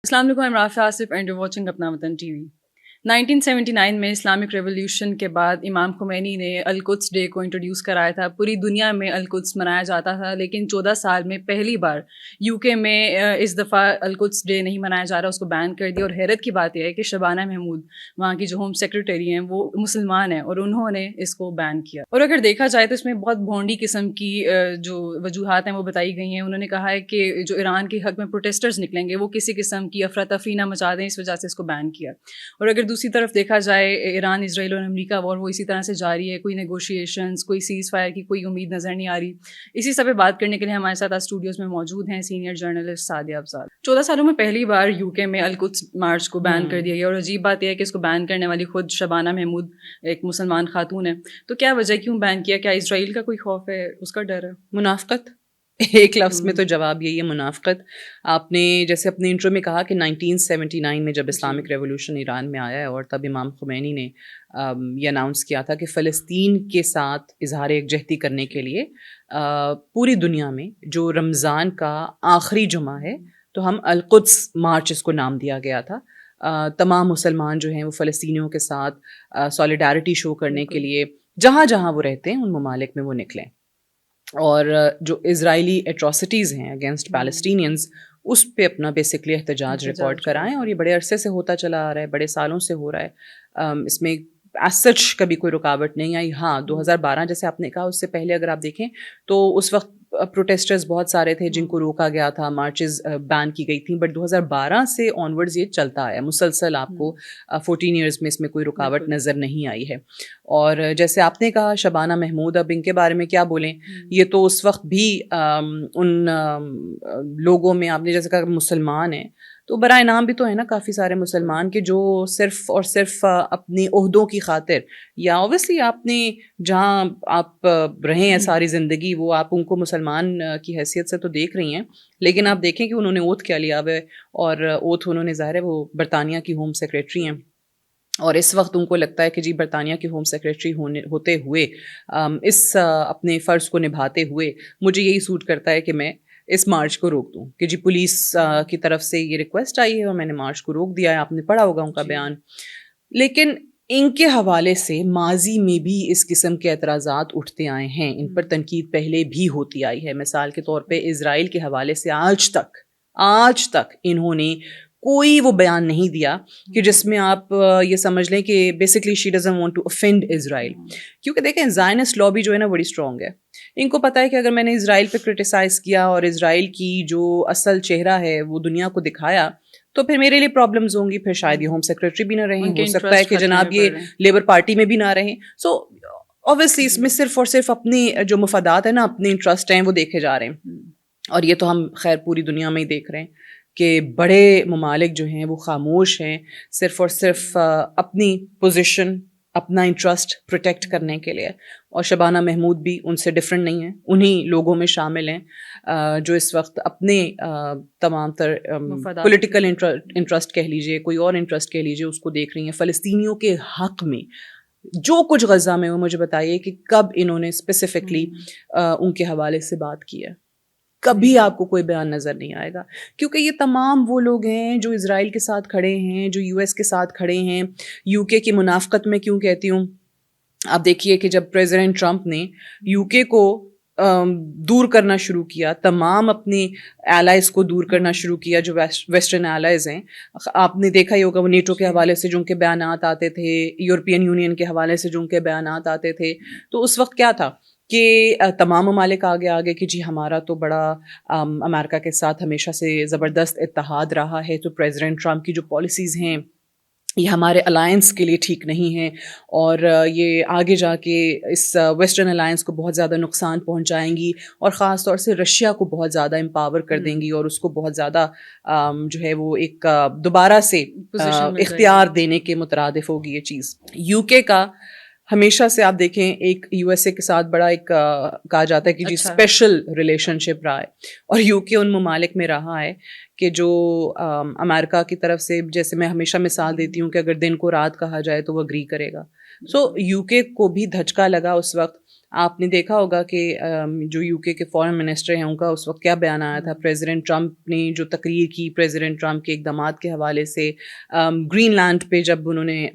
السلام علیکم، I'm Rafay Asif and you watching اپنا وطن ٹی وی۔ 1979 میں اسلامک ریولیوشن کے بعد امام خمینی نے القدس ڈے کو انٹروڈیوس کرایا تھا۔ پوری دنیا میں القدس منایا جاتا تھا، لیکن 14 سال میں پہلی بار یو کے میں اس دفعہ القدس ڈے نہیں منایا جا رہا، اس کو بین کر دیا۔ اور حیرت کی بات یہ ہے کہ شبانہ محمود وہاں کی جو ہوم سیکرٹری ہیں وہ مسلمان ہیں اور انہوں نے اس کو بین کیا۔ اور اگر دیکھا جائے تو اس میں بہت بھونڈی قسم کی جو وجوہات ہیں وہ بتائی گئی ہیں۔ انہوں نے کہا ہے کہ جو ایران کے حق میں پروٹیسٹرز نکلیں گے وہ کسی قسم کی افراتفری نہ مچا دیں، اس وجہ سے اس کو بین کیا۔ اور اگر دوسری طرف دیکھا جائے ایران اسرائیل اور امریکہ وار وہ اسی طرح سے جاری ہے، کوئی نیگوشیشنز، کوئی سیز فائر کی کوئی امید نظر نہیں آ رہی۔ اسی سب پہ بات کرنے کے لیے ہمارے ساتھ اسٹوڈیوز میں موجود ہیں سینئر جرنلسٹ سعدیہ افضال۔ 14 سالوں میں پہلی بار یو کے میں القدس مارچ کو بین کر دیا گیا، اور عجیب بات یہ ہے کہ اس کو بین کرنے والی خود شبانہ محمود ایک مسلمان خاتون ہے۔ تو کیا وجہ، کیوں بین کیا؟ کیا اسرائیل کا کوئی خوف ہے، اس کا ڈر ہے؟ منافقت، ایک لفظ میں تو جواب یہی ہے، منافقت۔ آپ نے جیسے اپنے انٹرو میں کہا کہ 1979 میں جب اسلامک ریولوشن ایران میں آیا ہے اور تب امام خمینی نے یہ اناؤنس کیا تھا کہ فلسطین کے ساتھ اظہار یکجہتی کرنے کے لیے پوری دنیا میں جو رمضان کا آخری جمعہ ہے تو ہم القدس مارچ اس کو نام دیا گیا تھا۔ تمام مسلمان جو ہیں وہ فلسطینیوں کے ساتھ سولیڈیرٹی شو کرنے کے لیے جہاں جہاں وہ رہتے ہیں ان ممالک میں وہ نکلیں، اور جو اسرائیلی ایٹراسٹیز ہیں اگینسٹ پیلسٹینینز اس پہ اپنا بیسکلی احتجاج ریکارڈ کرائیں۔ اور یہ بڑے عرصے سے ہوتا چلا آ رہا ہے، بڑے سالوں سے ہو رہا ہے، اس میں ایز سچ کبھی کوئی رکاوٹ نہیں آئی۔ ہاں 2012 جیسے آپ نے کہا، اس سے پہلے اگر آپ دیکھیں تو اس وقت پروٹیسٹرز بہت سارے تھے جن کو روکا گیا تھا، مارچز بین کی گئی تھیں، بٹ 2012 سے آنورڈز یہ چلتا آیا مسلسل۔ آپ کو 14 ایئرز میں اس میں کوئی رکاوٹ نظر نہیں آئی ہے۔ اور جیسے آپ نے کہا شبانہ محمود، اب ان کے بارے میں کیا بولیں، یہ تو اس وقت بھی ان لوگوں میں آپ نے جیسے کہا مسلمان ہیں، تو برائے نام بھی تو ہے نا کافی سارے مسلمان کہ جو صرف اور صرف اپنے عہدوں کی خاطر، یا اوبیسلی آپ نے جہاں آپ رہے ہیں ساری زندگی وہ آپ ان کو مسلمان کی حیثیت سے تو دیکھ رہی ہیں، لیکن آپ دیکھیں کہ انہوں نے اوتھ کیا لیا ہوا ہے، اور اوتھ انہوں نے ظاہر ہے وہ برطانیہ کی ہوم سیکریٹری ہیں، اور اس وقت ان کو لگتا ہے کہ جی برطانیہ کی ہوم سیکریٹری ہوتے ہوئے اس اپنے فرض کو نبھاتے ہوئے مجھے یہی سوٹ کرتا ہے کہ میں اس مارچ کو روک دوں، کہ جی پولیس کی طرف سے یہ ریکویسٹ آئی ہے اور میں نے مارچ کو روک دیا ہے۔ آپ نے پڑھا ہوگا ان کا بیان۔ لیکن ان کے حوالے سے ماضی میں بھی اس قسم کے اعتراضات اٹھتے آئے ہیں، ان پر تنقید پہلے بھی ہوتی آئی ہے۔ مثال کے طور پہ اسرائیل کے حوالے سے آج تک انہوں نے کوئی وہ بیان نہیں دیا کہ جس میں آپ یہ سمجھ لیں کہ basically she doesn't want to offend Israel, کیونکہ دیکھیں زائنسٹ لابی جو ہے نا بڑی اسٹرانگ ہے۔ ان کو پتہ ہے کہ اگر میں نے اسرائیل پہ کرٹیسائز کیا اور اسرائیل کی جو اصل چہرہ ہے وہ دنیا کو دکھایا تو پھر میرے لیے پرابلمز ہوں گی، پھر شاید یہ ہوم سیکریٹری بھی نہ رہیں، ہو سکتا ہے کہ جناب یہ لیبر پارٹی میں بھی نہ رہیں۔ سو اوبیسلی اس میں صرف اور صرف اپنے جو مفادات ہیں نا، اپنے انٹرسٹ ہیں وہ دیکھے جا رہے ہیں، اور یہ تو ہم خیر پوری دنیا میں ہی دیکھ رہے ہیں کہ بڑے ممالک جو ہیں وہ خاموش ہیں صرف اور صرف اپنی پوزیشن، اپنا انٹرسٹ پروٹیکٹ کرنے کے لیے۔ اور شبانہ محمود بھی ان سے ڈفرینٹ نہیں ہیں، انہی لوگوں میں شامل ہیں جو اس وقت اپنے تمام تر پولیٹیکل انٹرسٹ کہہ لیجیے، کوئی اور انٹرسٹ کہہ لیجیے، اس کو دیکھ رہی ہیں۔ فلسطینیوں کے حق میں جو کچھ غزہ میں، وہ مجھے بتائیے کہ کب انہوں نے اسپیسیفکلی ان کے حوالے سے بات کی ہے؟ کبھی آپ کو کوئی بیان نظر نہیں آئے گا، کیونکہ یہ تمام وہ لوگ ہیں جو اسرائیل کے ساتھ کھڑے ہیں، جو US کے ساتھ کھڑے ہیں۔ UK کی منافقت میں کیوں کہتی ہوں، آپ دیکھیے کہ جب پریزیڈنٹ ٹرمپ نے UK کو دور کرنا شروع کیا، تمام اپنے ایلائز کو دور کرنا شروع کیا جو ویسٹرن ایلائز ہیں، آپ نے دیکھا ہی ہوگا وہ نیٹو کے حوالے سے جو ان کے بیانات آتے تھے، یورپین یونین کے حوالے سے جو ان کے بیانات آتے تھے، تو اس وقت کیا تھا کہ تمام ممالک آگے کہ جی ہمارا تو بڑا امریکہ کے ساتھ ہمیشہ سے زبردست اتحاد رہا ہے، تو پریزیڈنٹ ٹرمپ کی جو پالیسیز ہیں یہ ہمارے الائنس کے لیے ٹھیک نہیں ہیں، اور یہ آگے جا کے اس ویسٹرن الائنس کو بہت زیادہ نقصان پہنچائیں گی، اور خاص طور سے رشیا کو بہت زیادہ امپاور کر دیں گی، اور اس کو بہت زیادہ جو ہے وہ ایک دوبارہ سے اختیار دینے کے مترادف ہوگی یہ چیز۔ UK کا ہمیشہ سے آپ دیکھیں ایک USA کے ساتھ بڑا ایک کہا جاتا ہے کہ جی اسپیشل ریلیشن شپ رہا ہے، اور UK ان ممالک میں رہا ہے کہ جو امریکہ کی طرف سے، جیسے میں ہمیشہ مثال دیتی ہوں کہ اگر دن کو رات کہا جائے تو وہ اگری کرے گا۔ سو UK کو بھی دھچکا لگا اس وقت، آپ نے دیکھا ہوگا کہ جو یو کے فارن منسٹر ہیں ان کا اس وقت کیا بیان آیا تھا. پریزیڈنٹ ٹرمپ نے جو تقریر کی پریزیڈنٹ ٹرمپ کے اقدامات کے حوالے سے, گرین لینڈ پہ جب انہوں نے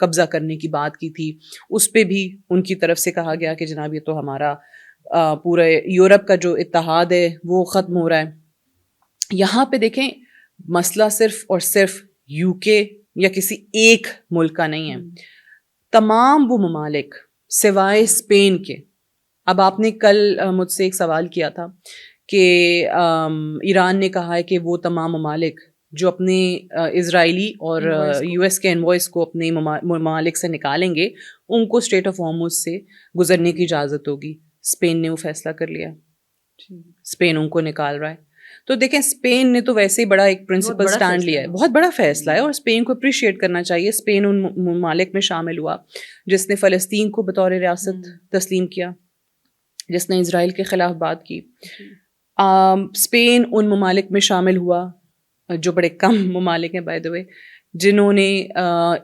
قبضہ کرنے کی بات کی تھی, اس پہ بھی ان کی طرف سے کہا گیا کہ جناب یہ تو ہمارا پورے یورپ کا جو اتحاد ہے وہ ختم ہو رہا ہے. یہاں پہ دیکھیں مسئلہ صرف اور صرف یو کے یا کسی ایک ملک کا نہیں ہے. تمام وہ ممالک سوائے اسپین کے, اب آپ نے کل مجھ سے ایک سوال کیا تھا کہ ایران نے کہا ہے کہ وہ تمام ممالک جو اپنے اسرائیلی اور یو ایس کے انوائس کو اپنے ممالک سے نکالیں گے ان کو اسٹریٹ آف ہارموز سے گزرنے کی اجازت ہوگی. اسپین نے وہ فیصلہ کر لیا, اسپین ان کو نکال رہا ہے. تو دیکھیں اسپین نے تو ویسے ہی بڑا ایک پرنسپل سٹینڈ لیا ہے, بہت بڑا فیصلہ ہے, اور اسپین کو اپریشیٹ کرنا چاہیے. اسپین ان ممالک میں شامل ہوا جس نے فلسطین کو بطور ریاست تسلیم کیا, جس نے اسرائیل کے خلاف بات کی. اسپین ان ممالک میں شامل ہوا جو بڑے کم ممالک ہیں بائی دا وے, جنہوں نے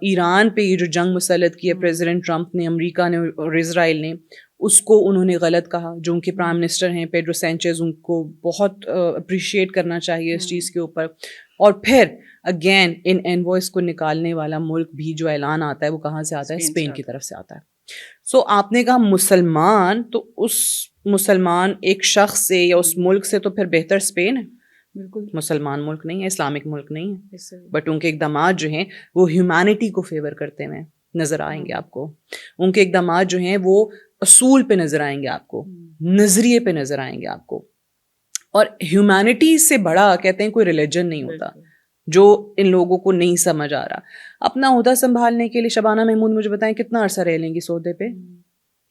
ایران پہ یہ جو جنگ مسلط کی ہے پریزیڈنٹ ٹرمپ نے, امریکہ نے اور اسرائیل نے, اس کو انہوں نے غلط کہا. جو ان کے پرائم منسٹر ہیں پیڈرو سینچیز, ان کو بہت اپریشیٹ کرنا چاہیے اس چیز کے اوپر. اور پھر اگین ان انوائس کو نکالنے والا ملک بھی جو اعلان آتا ہے وہ کہاں سے آتا ہے؟ اسپین کی طرف سے آتا ہے. سو آپ نے کہا مسلمان, تو اس مسلمان ایک شخص سے یا اس ملک سے تو پھر بہتر اسپین ہے. بالکل مسلمان ملک نہیں ہے, اسلامک ملک نہیں ہے, بٹ ان کے اقدامات جو ہیں وہ ہیومینٹی کو فیور کرتے ہوئے نظر آئیں گے آپ کو. ان کے اقدامات جو ہیں وہ اصول پہ نظر آئیں گے آپ کو, نظریے پہ نظر آئیں گے آپ کو. اور ہیومینٹی سے بڑا کہتے ہیں کوئی ریلیجن نہیں ہوتا, جو ان لوگوں کو نہیں سمجھ آ رہا. اپنا عہدہ سنبھالنے کے لیے شبانہ محمود مجھے بتائیں کتنا عرصہ رہ لیں گی اس عہدے پہ؟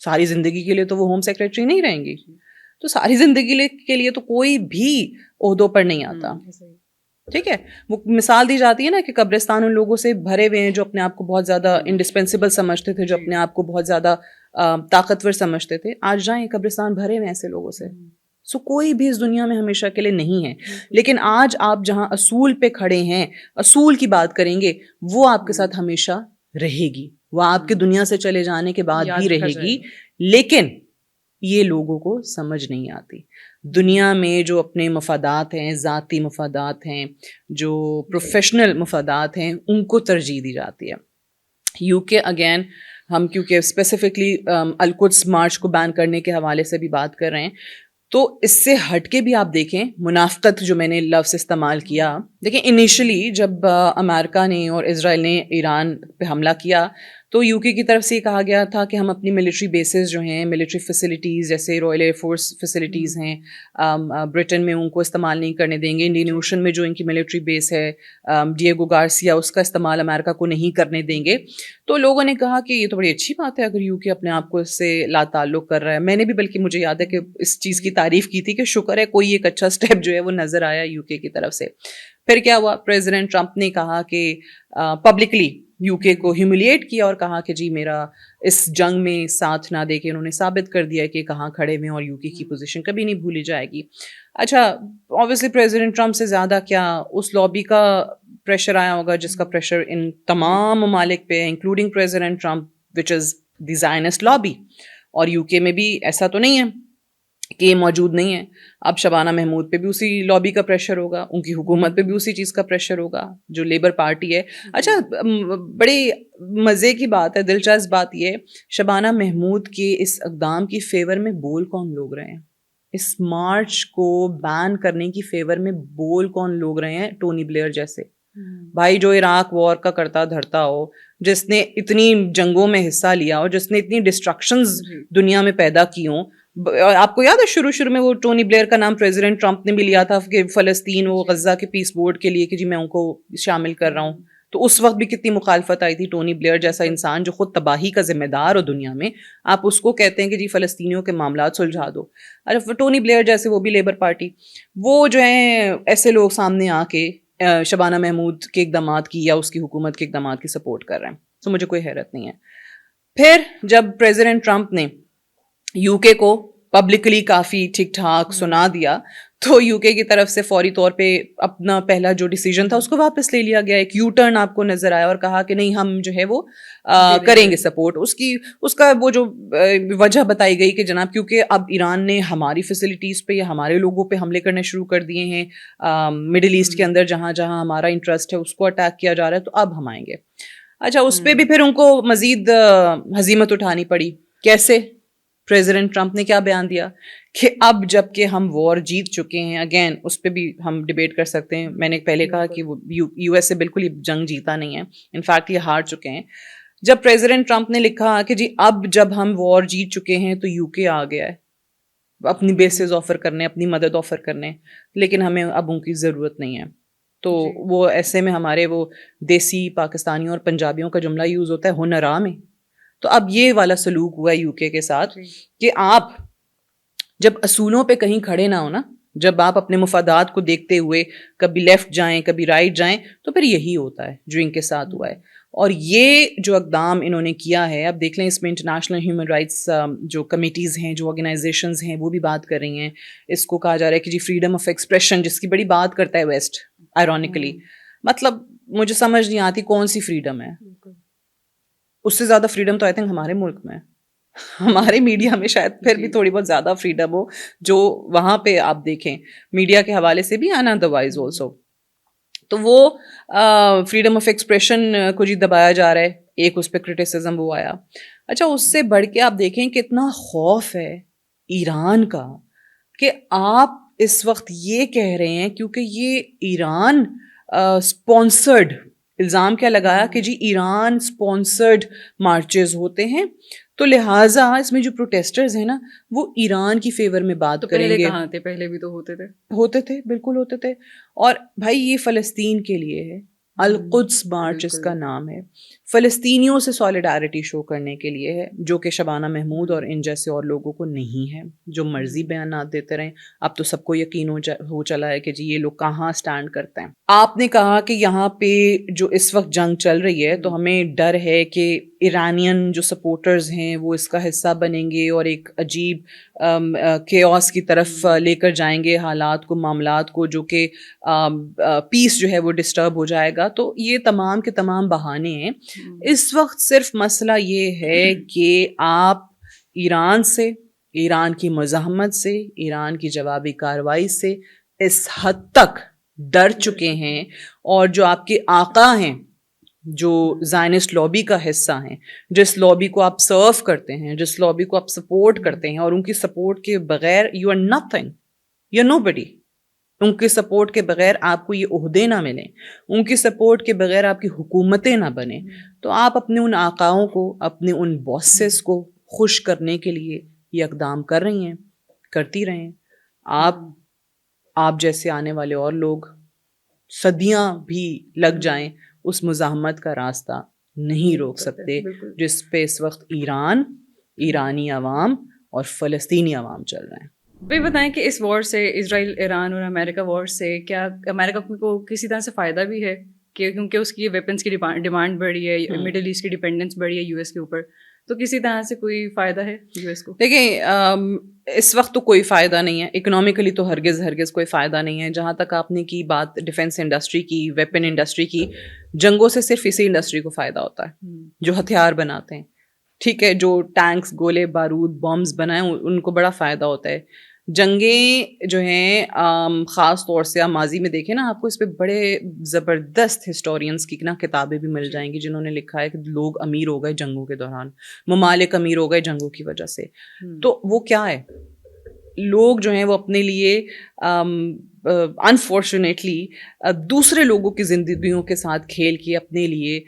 ساری زندگی کے لیے تو وہ ہوم سیکریٹری نہیں رہیں گی, تو ساری زندگی کے لیے تو کوئی بھی عہدوں پر نہیں آتا. ٹھیک ہے, وہ مثال دی جاتی ہے نا کہ قبرستان ان لوگوں سے بھرے ہوئے ہیں جو اپنے آپ کو بہت زیادہ انڈسپینسیبل سمجھتے تھے, جو اپنے آپ کو بہت زیادہ طاقتور سمجھتے تھے. آج جائیں قبرستان بھرے ہوئے ایسے لوگوں سے. سو کوئی بھی اس دنیا میں ہمیشہ کے لیے نہیں ہے. لیکن آج آپ جہاں اصول پہ کھڑے ہیں, اصول کی بات کریں گے, وہ آپ کے ساتھ ہمیشہ رہے گی, وہ آپ کے دنیا سے چلے جانے کے بعد بھی رہے گی. لیکن یہ لوگوں کو سمجھ نہیں آتی. دنیا میں جو اپنے مفادات ہیں, ذاتی مفادات ہیں, جو پروفیشنل مفادات ہیں, ان کو ترجیح دی جاتی ہے. یو کے اگین ہم کیونکہ اسپیسیفکلی القدس مارچ کو بین کرنے کے حوالے سے بھی بات کر رہے ہیں, تو اس سے ہٹ کے بھی آپ دیکھیں منافقت جو میں نے لفظ استعمال کیا. دیکھیں انیشلی جب امریکہ نے اور اسرائیل نے ایران پہ حملہ کیا تو یو کے کی طرف سے یہ کہا گیا تھا کہ ہم اپنی ملٹری بیسز جو ہیں, ملٹری فیسلٹیز جیسے رائل ایئر فورس فیسلٹیز ہیں برٹن میں, ان کو استعمال نہیں کرنے دیں گے. انڈین اوشن میں جو ان کی ملٹری بیس ہے ڈیگو گارسیا, اس کا استعمال امریکہ کو نہیں کرنے دیں گے. تو لوگوں نے کہا کہ یہ تو بڑی اچھی بات ہے اگر یو کے اپنے آپ کو اس سے لا تعلق کر رہا ہے. میں نے بھی بلکہ مجھے یاد ہے کہ اس چیز کی تعریف کی تھی کہ شکر ہے کوئی ایک اچھا اسٹیپ جو ہے وہ نظر آیا یو کے کی طرف سے. پھر کیا ہوا, پریزیڈنٹ ٹرمپ نے کہا کہ پبلکلی یو کے کو ہیوملیٹ کیا اور کہا کہ جی میرا اس جنگ میں ساتھ نہ دے کے انہوں نے ثابت کر دیا کہ کہاں کھڑے میں, اور یو کے کی پوزیشن کبھی نہیں بھولی جائے گی. اچھا اوبیسلی پریزیڈنٹ ٹرمپ سے زیادہ کیا اس لابی کا پریشر آیا ہوگا جس کا پریشر ان تمام ممالک پہ ہے, انکلوڈنگ پریزیڈنٹ ٹرمپ وچ از دی زائنسٹ لابی. اور یو کے میں بھی ایسا تو نہیں ہے کہ یہ موجود نہیں ہے. اب شبانہ محمود پہ بھی اسی لابی کا پریشر ہوگا, ان کی حکومت پہ بھی اسی چیز کا پریشر ہوگا جو لیبر پارٹی ہے. اچھا بڑی مزے کی بات ہے, دلچسپ بات یہ, شبانہ محمود کے اس اقدام کی فیور میں بول کون لوگ رہے ہیں؟ اس مارچ کو بین کرنے کی فیور میں بول کون لوگ رہے ہیں؟ ٹونی بلیئر جیسے بھائی جو عراق وار کا کرتا دھرتا ہو, جس نے اتنی جنگوں میں حصہ لیا ہو, جس نے اتنی ڈسٹرکشنز دنیا میں پیدا کی ہوں. آپ کو یاد ہے شروع میں وہ ٹونی بلیئر کا نام پریزیڈنٹ ٹرمپ نے بھی لیا تھا کہ فلسطین وہ غزہ کے پیس بورڈ کے لیے کہ جی میں ان کو شامل کر رہا ہوں. تو اس وقت بھی کتنی مخالفت آئی تھی. ٹونی بلیئر جیسا انسان جو خود تباہی کا ذمہ دار ہو دنیا میں, آپ اس کو کہتے ہیں کہ جی فلسطینیوں کے معاملات سلجھا دو. ارے ٹونی بلیئر جیسے, وہ بھی لیبر پارٹی, وہ جو ہیں ایسے لوگ سامنے آ کے شبانہ محمود کے اقدامات کی یا اس کی حکومت کے اقدامات کی سپورٹ کر رہے ہیں. تو مجھے کوئی حیرت نہیں ہے. پھر جب پریزیڈنٹ ٹرمپ نے یو کے کو پبلکلی کافی ٹھیک ٹھاک سنا دیا تو یو کے کی طرف سے فوری طور پہ اپنا پہلا جو ڈیسیجن تھا اس کو واپس لے لیا گیا. ایک یو ٹرن آپ کو نظر آیا اور کہا کہ نہیں ہم جو ہے وہ کریں گے سپورٹ. اس کا وہ جو وجہ بتائی گئی کہ جناب کیونکہ اب ایران نے ہماری فیسلٹیز پہ یا ہمارے لوگوں پہ حملے کرنے شروع کر دیے ہیں مڈل ایسٹ کے اندر جہاں جہاں ہمارا انٹرسٹ ہے اس کو اٹیک کیا جا رہا ہے تو اب ہم آئیں گے. اچھا اس پہ بھی پھر ان کو مزید ہزیمت اٹھانی پڑی. کیسے؟ پریزیڈنٹ ٹرمپ نے کیا بیان دیا کہ اب جب کہ ہم وار جیت چکے ہیں, اگین اس پہ بھی ہم ڈبیٹ کر سکتے ہیں. میں نے پہلے کہا کہ وہ یو ایس اے بالکل ہی جنگ جیتا نہیں ہے, انفیکٹ یہ ہار چکے ہیں. جب پریزیڈنٹ ٹرمپ نے لکھا کہ جی اب جب ہم وار جیت چکے ہیں تو یو کے آ گیا ہے اپنی بیسز آفر کرنے, اپنی مدد آفر کرنے, لیکن ہمیں اب ان کی ضرورت نہیں ہے. تو وہ ایسے میں ہمارے وہ دیسی پاکستانیوں اور پنجابیوں کا جملہ یوز ہوتا ہے ہنرا میں. تو اب یہ والا سلوک ہوا یو کے ساتھ کہ آپ جب اصولوں پہ کہیں کھڑے نہ ہو نا, جب آپ اپنے مفادات کو دیکھتے ہوئے کبھی لیفٹ جائیں کبھی رائٹ جائیں تو پھر یہی ہوتا ہے جو ان کے ساتھ ہوا ہے. اور یہ جو اقدام انہوں نے کیا ہے, اب دیکھ لیں اس میں انٹرنیشنل ہیومن رائٹس جو کمیٹیز ہیں, جو آرگنائزیشنز ہیں, وہ بھی بات کر رہی ہیں. اس کو کہا جا رہا ہے کہ جی فریڈم آف ایکسپریشن جس کی بڑی بات کرتا ہے ویسٹ آئرونیکلی, مطلب مجھے سمجھ نہیں آتی کون سی فریڈم ہے. اس سے زیادہ فریڈم تو آئی تھنک ہمارے ملک میں, ہمارے میڈیا میں شاید پھر بھی تھوڑی بہت زیادہ فریڈم ہو جو وہاں پہ آپ دیکھیں میڈیا کے حوالے سے بھی اینڈ ادروائز آلسو. تو وہ فریڈم آف ایکسپریشن کو جی دبایا جا رہا ہے, ایک اس پہ کرٹیسزم وہ آیا. اچھا اس سے بڑھ کے آپ دیکھیں کہ اتنا خوف ہے ایران کا کہ آپ اس وقت یہ کہہ رہے ہیں کیونکہ یہ ایران اسپانسرڈ, الزام کیا لگایا کہ جی ایران اسپانسرڈ مارچز ہوتے ہیں تو لہٰذا اس میں جو پروٹیسٹرز ہیں نا وہ ایران کی فیور میں بات کریں گے. کہاں تھے؟ پہلے بھی تو ہوتے تھے بالکل ہوتے تھے. اور بھائی یہ فلسطین کے لیے ہے, القدس مارچ اس کا نام ہے, فلسطینیوں سے سالیڈارٹی شو کرنے کے لیے ہے, جو کہ شبانہ محمود اور ان جیسے اور لوگوں کو نہیں ہے جو مرضی بیانات دیتے رہیں. اب تو سب کو یقین ہو چلا ہے کہ جی یہ لوگ کہاں سٹینڈ کرتے ہیں. آپ نے کہا کہ یہاں پہ جو اس وقت جنگ چل رہی ہے تو ہمیں ڈر ہے کہ ایرانین جو سپورٹرز ہیں وہ اس کا حصہ بنیں گے اور ایک عجیب کیوس کی طرف لے کر جائیں گے حالات کو, معاملات کو, جو کہ پیس جو ہے وہ ڈسٹرب ہو جائے گا. تو یہ تمام کے تمام بہانے ہیں. اس وقت صرف مسئلہ یہ ہے کہ آپ ایران سے, ایران کی مزاحمت سے, ایران کی جوابی کارروائی سے اس حد تک ڈر چکے ہیں, اور جو آپ کے آقا ہیں جو زائنسٹ لابی کا حصہ ہیں, جس لابی کو آپ سرو کرتے ہیں, جس لابی کو آپ سپورٹ کرتے ہیں, اور ان کی سپورٹ کے بغیر you are nothing, you are nobody. ان کی سپورٹ کے بغیر آپ کو یہ عہدے نہ ملیں, ان کی سپورٹ کے بغیر آپ کی حکومتیں نہ بنیں. تو آپ اپنے ان آقاؤں کو, اپنے ان باسز کو خوش کرنے کے لیے یہ اقدام کر رہی ہیں, کرتی رہیں. آپ جیسے آنے والے اور لوگ صدیاں بھی لگ جائیں اس مزاحمت کا راستہ نہیں روک سکتے جس پہ اس وقت ایران, ایرانی عوام اور فلسطینی عوام چل رہے ہیں. بھی بتائیں کہ اس وار سے, اسرائیل ایران اور امریکہ وار سے, کیا امریکہ کو کسی طرح سے فائدہ بھی ہے کہ کیونکہ اس کی ویپنس کی ڈیمانڈ بڑھی ہے, مڈل ایسٹ کی ڈیپینڈنس بڑھی ہے یو ایس کے اوپر, تو کسی طرح سے کوئی فائدہ ہے یو ایس کو؟ دیکھیں اس وقت تو کوئی فائدہ نہیں ہے, اکنامیکلی تو ہرگز کوئی فائدہ نہیں ہے. جہاں تک آپ نے کی بات ڈیفینس انڈسٹری کی, ویپن انڈسٹری کی, جنگوں سے صرف اسی انڈسٹری کو فائدہ ہوتا ہے جو ہتھیار بناتے ہیں. ٹھیک ہے, جو ٹینکس, گولے بارود, بمبس بنائیں ان کو بڑا فائدہ ہوتا ہے. جنگیں جو ہیں خاص طور سے آپ ماضی میں دیکھیں نا, آپ کو اس پہ بڑے زبردست ہسٹورینس کی نا کتابیں بھی مل جائیں گی جنہوں نے لکھا ہے کہ لوگ امیر ہو گئے جنگوں کے دوران, ممالک امیر ہو گئے جنگوں کی وجہ سے. تو وہ کیا ہے, لوگ جو ہیں وہ اپنے لیے انفارچونیٹلی دوسرے لوگوں کی زندگیوں کے ساتھ کھیل کے اپنے لیے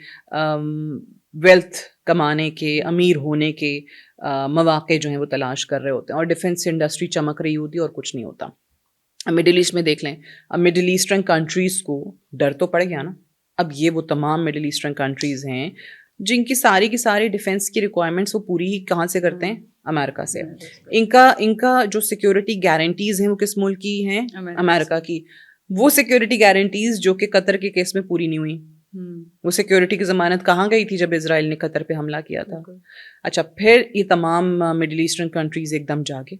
ویلتھ کمانے کے, امیر ہونے کے مواقع جو ہیں وہ تلاش کر رہے ہوتے ہیں, اور ڈیفینس انڈسٹری چمک رہی ہوتی ہے اور کچھ نہیں ہوتا. اب مڈل ایسٹ میں دیکھ لیں, اب مڈل ایسٹرن کنٹریز کو ڈر تو پڑ گیا نا. اب یہ وہ تمام مڈل ایسٹرن کنٹریز ہیں جن کی ساری ڈیفینس کی ریکوائرمنٹس وہ پوری ہی کہاں سے کرتے ہیں, امریکہ سے. ان کا جو سیکورٹی گارنٹیز ہیں وہ کس ملک کی ہیں, امریکہ کی. وہ سیکورٹی گارنٹیز جو کہ قطر کے کیس میں پوری نہیں ہوئی, وہ سیکورٹی کی ضمانت کہاں گئی تھی جب اسرائیل نے قطر پہ حملہ کیا تھا. اچھا پھر یہ تمام مڈل ایسٹرن کنٹریز ایک دم جاگے,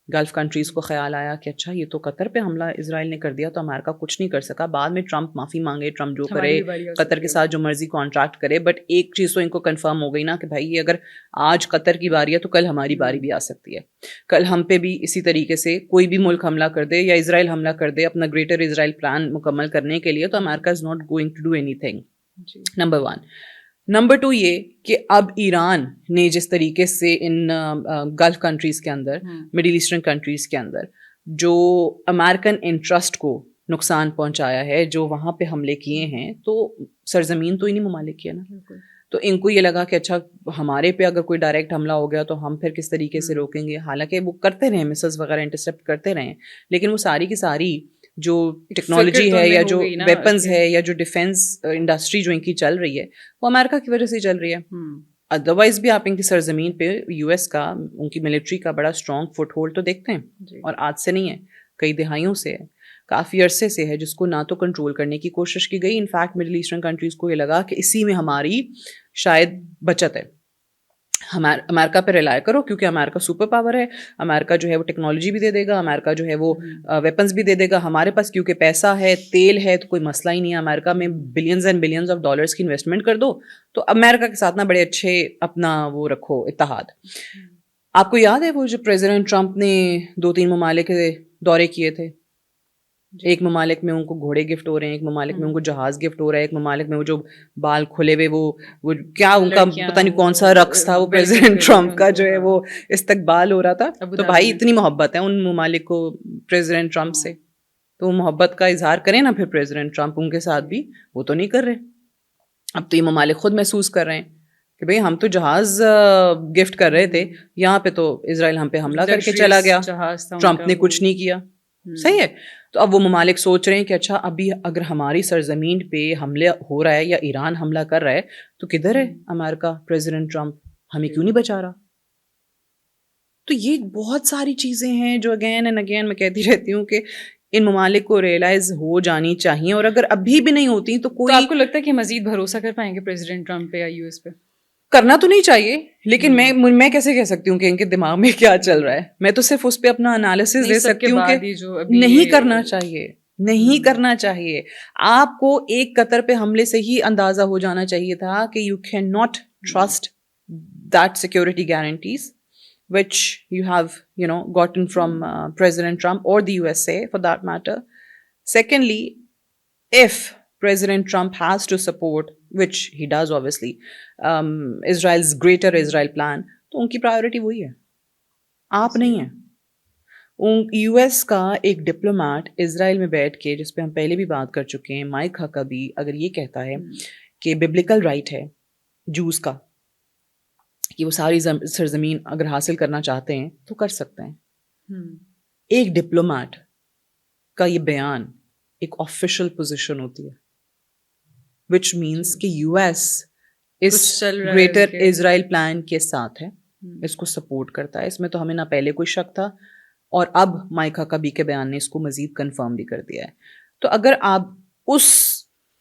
گلف کنٹریز کو خیال آیا کہ اچھا یہ تو قطر پہ حملہ اسرائیل نے کر دیا تو امریکہ کچھ نہیں کر سکا. بعد میں ٹرمپ معافی مانگے, ٹرمپ جو کرے قطر کے ساتھ جو مرضی کانٹریکٹ کرے, بٹ ایک چیز تو ان کو کنفرم ہو گئی نا کہ بھائی یہ اگر آج قطر کی باری ہے تو کل ہماری باری بھی آ سکتی ہے. کل ہم پہ بھی اسی طریقے سے کوئی بھی ملک حملہ کر دے یا اسرائیل حملہ کر دے اپنا گریٹر اسرائیل پلان مکمل کرنے کے لیے, تو امریکہ is not going to do anything. Number 1. Number 2 یہ کہ اب ایران نے جس طریقے سے ان گلف کنٹریز کے اندر, مڈل ایسٹرن کنٹریز کے اندر جو امریکن انٹرسٹ کو نقصان پہنچایا ہے, جو وہاں پہ حملے کیے ہیں, تو سرزمین تو انہیں ممالک کی ہے نا. تو ان کو یہ لگا کہ اچھا ہمارے پہ اگر کوئی ڈائریکٹ حملہ ہو گیا تو ہم پھر کس طریقے سے روکیں گے. حالانکہ وہ کرتے رہے, مسلس وغیرہ انٹرسپٹ کرتے رہے, لیکن وہ ساری کی ساری جو ٹیکنالوجی ہے یا جو ویپنز ہے یا جو ڈیفینس انڈسٹری جو ان کی چل رہی ہے وہ امریکہ کی وجہ سے چل رہی ہے. ادروائز بھی آپ ان کی سرزمین پہ یو ایس کا, ان کی ملٹری کا بڑا اسٹرانگ فٹ ہولڈ تو دیکھتے ہیں, اور آج سے نہیں ہے, کئی دہائیوں سے ہے, کافی عرصے سے ہے, جس کو نہ تو کنٹرول کرنے کی کوشش کی گئی. انفیکٹ مڈل ایسٹرن کنٹریز کو یہ لگا کہ اسی میں ہماری شاید بچت ہے, امریکہ پہ ریلائی کرو کیونکہ امریکہ سپر پاور ہے, امریکہ جو ہے وہ ٹیکنالوجی بھی دے دے گا, امریکہ جو ہے وہ ویپنز بھی دے دے گا, ہمارے پاس کیونکہ پیسہ ہے, تیل ہے, تو کوئی مسئلہ ہی نہیں ہے. امریکہ میں billions and billions of dollars کی انویسٹمنٹ کر دو, تو امریکہ کے ساتھ نا بڑے اچھے اپنا وہ رکھو اتحاد. آپ کو یاد ہے وہ جو پریزیڈنٹ ٹرمپ نے 2-3 ممالک کے دورے کیے تھے, ایک ممالک میں ان کو گھوڑے گفٹ ہو رہے ہیں, ایک ممالک میں ان کو جہاز گفٹ ہو رہا ہے, ایک ممالک میں وہ جو بال کھلے ہوئے وہ کیا ان کا پتہ نہیں کون سا رقص تھا, وہ پریزیڈنٹ ٹرمپ کا جو ہے وہ استقبال ہو رہا تھا. تو بھائی اتنی محبت ہے ان ممالک کو پریزیڈنٹ ٹرمپ سے, تو وہ محبت کا اظہار کریں نا پھر پریزیڈنٹ ٹرمپ ان کے ساتھ بھی, وہ تو نہیں کر رہے. اب تو یہ ممالک خود محسوس کر رہے ہیں کہ بھئی ہم تو جہاز گفٹ کر رہے تھے, یہاں پہ تو اسرائیل ہم پہ حملہ کر کے چلا گیا, ٹرمپ نے کچھ نہیں کیا. صحیح ہے. تو اب وہ ممالک سوچ رہے ہیں کہ اچھا ابھی اگر ہماری سرزمین پہ حملے ہو رہا ہے یا ایران حملہ کر رہا ہے تو کدھر ہے امریکہ, پریزیڈنٹ ٹرمپ ہمیں کیوں نہیں بچا رہا. تو یہ بہت ساری چیزیں ہیں جو اگین اینڈ اگین میں کہتی رہتی ہوں کہ ان ممالک کو ریئلائز ہو جانی چاہیے, اور اگر ابھی بھی نہیں ہوتی تو کوئی. آپ کو لگتا ہے کہ مزید بھروسہ کر پائیں گے پریزیڈنٹ ٹرمپ پہ یا یو ایس پہ؟ کرنا تو نہیں چاہیے, لیکن میں کیسے کہہ سکتی ہوں کہ ان کے دماغ میں کیا چل رہا ہے. میں تو صرف اس پہ اپنا انالیسس دے سکتی ہوں کہ نہیں کرنا چاہیے, نہیں کرنا چاہیے. آپ کو ایک قطر پہ حملے سے ہی اندازہ ہو جانا چاہیے تھا کہ you can not trust that security guarantees which you have, gotten from President Trump or the USA for that matter. Secondly, if President Trump has to support, which he does obviously, Israel's greater Israel plan, تو ان کی priority وہی ہے, آپ نہیں ہیں. U S کا ایک diplomat اسرائیل میں بیٹھ کے, جس پہ ہم پہلے بھی بات کر چکے ہیں, مائک ہکبی, اگر یہ کہتا ہے کہ ببلیکل رائٹ ہے جوز کا کہ وہ ساری سرزمین اگر حاصل کرنا چاہتے ہیں تو کر سکتے ہیں. ایک ڈپلومیٹ کا یہ بیان ایک آفیشیل پوزیشن ہوتی ہے, وچ مینس کہ یو ایس اس گریٹر اسرائیل پلان کے ساتھ ہے, اس کو سپورٹ کرتا ہے. اس میں تو ہمیں نہ پہلے کوئی شک تھا, اور اب مائک ہکبی کے بیان نے اس کو مزید کنفرم بھی کر دیا ہے. تو اگر آپ اس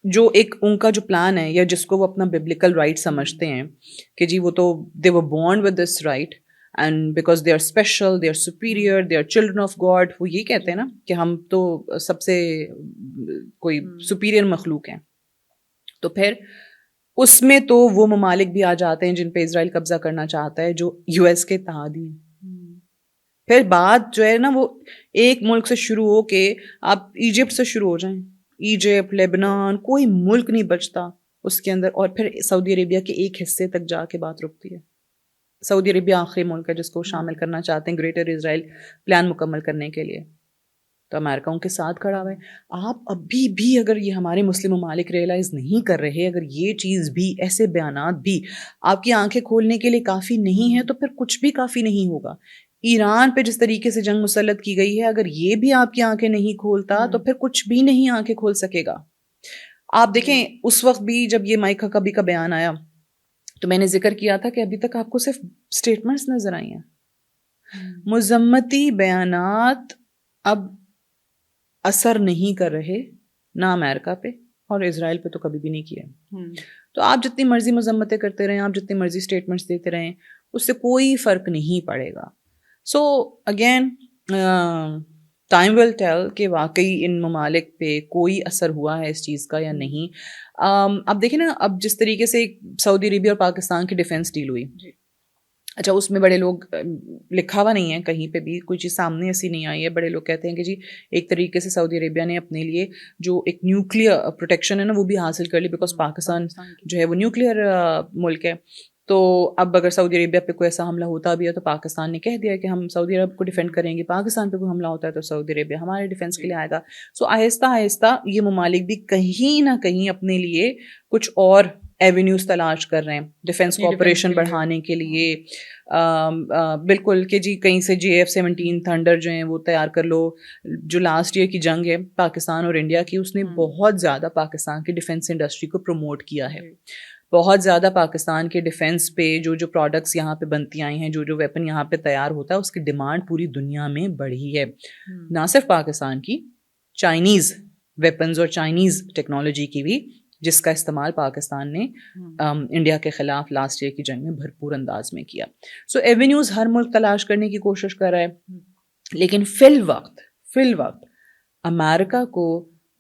جو ایک ان کا جو پلان ہے, یا جس کو وہ اپنا ببلیکل رائٹ سمجھتے ہیں کہ جی وہ تو they were born with this right and because they are special, they are superior, they are children of God, وہ یہ کہتے ہیں نا کہ ہم تو سب سے کوئی سپیریئر مخلوق ہیں, تو پھر اس میں تو وہ ممالک بھی آ جاتے ہیں جن پہ اسرائیل قبضہ کرنا چاہتا ہے, جو یو ایس کے اتحادی ہیں. پھر بات جو ہے نا وہ ایک ملک سے شروع ہو کے آپ ایجپٹ سے شروع ہو جائیں, ایجپٹ, لیبنان, کوئی ملک نہیں بچتا اس کے اندر, اور پھر سعودی عربیہ کے ایک حصے تک جا کے بات رکتی ہے. سعودی عربیہ آخری ملک ہے جس کو شامل کرنا چاہتے ہیں گریٹر اسرائیل پلان مکمل کرنے کے لیے, تو امریکہ ان کے ساتھ کھڑا ہوا ہے. آپ ابھی بھی اگر یہ ہمارے مسلم ممالک ریئلائز نہیں کر رہے, اگر یہ چیز بھی, ایسے بیانات بھی آپ کی آنکھیں کھولنے کے لیے کافی نہیں ہے, تو پھر کچھ بھی کافی نہیں ہوگا. ایران پہ جس طریقے سے جنگ مسلط کی گئی ہے, اگر یہ بھی آپ کی آنکھیں نہیں کھولتا تو پھر کچھ بھی نہیں آنکھیں کھول سکے گا. آپ دیکھیں اس وقت بھی جب یہ مائک ہکبی کا بیان آیا تو میں نے ذکر کیا تھا کہ ابھی تک آپ کو صرف اسٹیٹمنٹس نظر آئی ہیں, مذمتی بیانات اب اثر نہیں کر رہے, نہ امریکہ پہ, اور اسرائیل پہ تو کبھی بھی نہیں کیا. تو آپ جتنی مرضی مذمتیں کرتے رہیں, آپ جتنی مرضی اسٹیٹمنٹس دیتے رہیں, اس سے کوئی فرق نہیں پڑے گا. So again time will tell کہ واقعی ان ممالک پہ کوئی اثر ہوا ہے اس چیز کا یا نہیں. اب دیکھیں نا، اب جس طریقے سے سعودی عربیہ اور پاکستان کی ڈیفینس ڈیل ہوئی، اچھا اس میں بڑے لوگ، لکھا ہوا نہیں ہے کہیں پہ بھی، کوئی چیز سامنے ایسی نہیں آئی ہے، بڑے لوگ کہتے ہیں کہ جی ایک طریقے سے سعودی عربیہ نے اپنے لیے جو ایک نیوکلیئر پروٹیکشن ہے نا وہ بھی حاصل کر لی، بیکاز پاکستان جو ہے وہ نیوکلیئر ملک ہے. تو اب اگر سعودی عربیہ پہ کوئی ایسا حملہ ہوتا بھی ہے تو پاکستان نے کہہ دیا کہ ہم سعودی عرب کو ڈیفینڈ کریں گے، پاکستان پہ کوئی حملہ ہوتا ہے تو سعودی عربیہ ہمارے ڈیفینس کے لیے آئے گا. سو آہستہ آہستہ یہ ممالک بھی کہیں نہ کہیں اپنے لیے کچھ اور ایونیوز تلاش کر رہے ہیں ڈیفینس کوآپریشن بڑھانے کے لیے. بالکل کہ جی کہیں سے JF-17 تھنڈر جو ہیں وہ تیار کر لو. جو لاسٹ ایئر کی جنگ ہے پاکستان اور انڈیا کی، اس نے بہت زیادہ پاکستان کی ڈیفینس انڈسٹری کو پروموٹ کیا ہے. بہت زیادہ پاکستان کے ڈیفینس پہ جو پروڈکٹس یہاں پہ بنتی آئی ہیں، جو ویپن یہاں پہ تیار ہوتا ہے، اس کی ڈیمانڈ پوری دنیا میں بڑھی ہے. نہ صرف پاکستان کی، چائنیز ویپنز اور چائنیز ٹیکنالوجی کی بھی، جس کا استعمال پاکستان نے انڈیا کے خلاف لاسٹ ایئر کی جنگ میں بھرپور انداز میں کیا. سو ایونیوز ہر ملک تلاش کرنے کی کوشش کر رہا ہے، لیکن فی الوقت امریکہ کو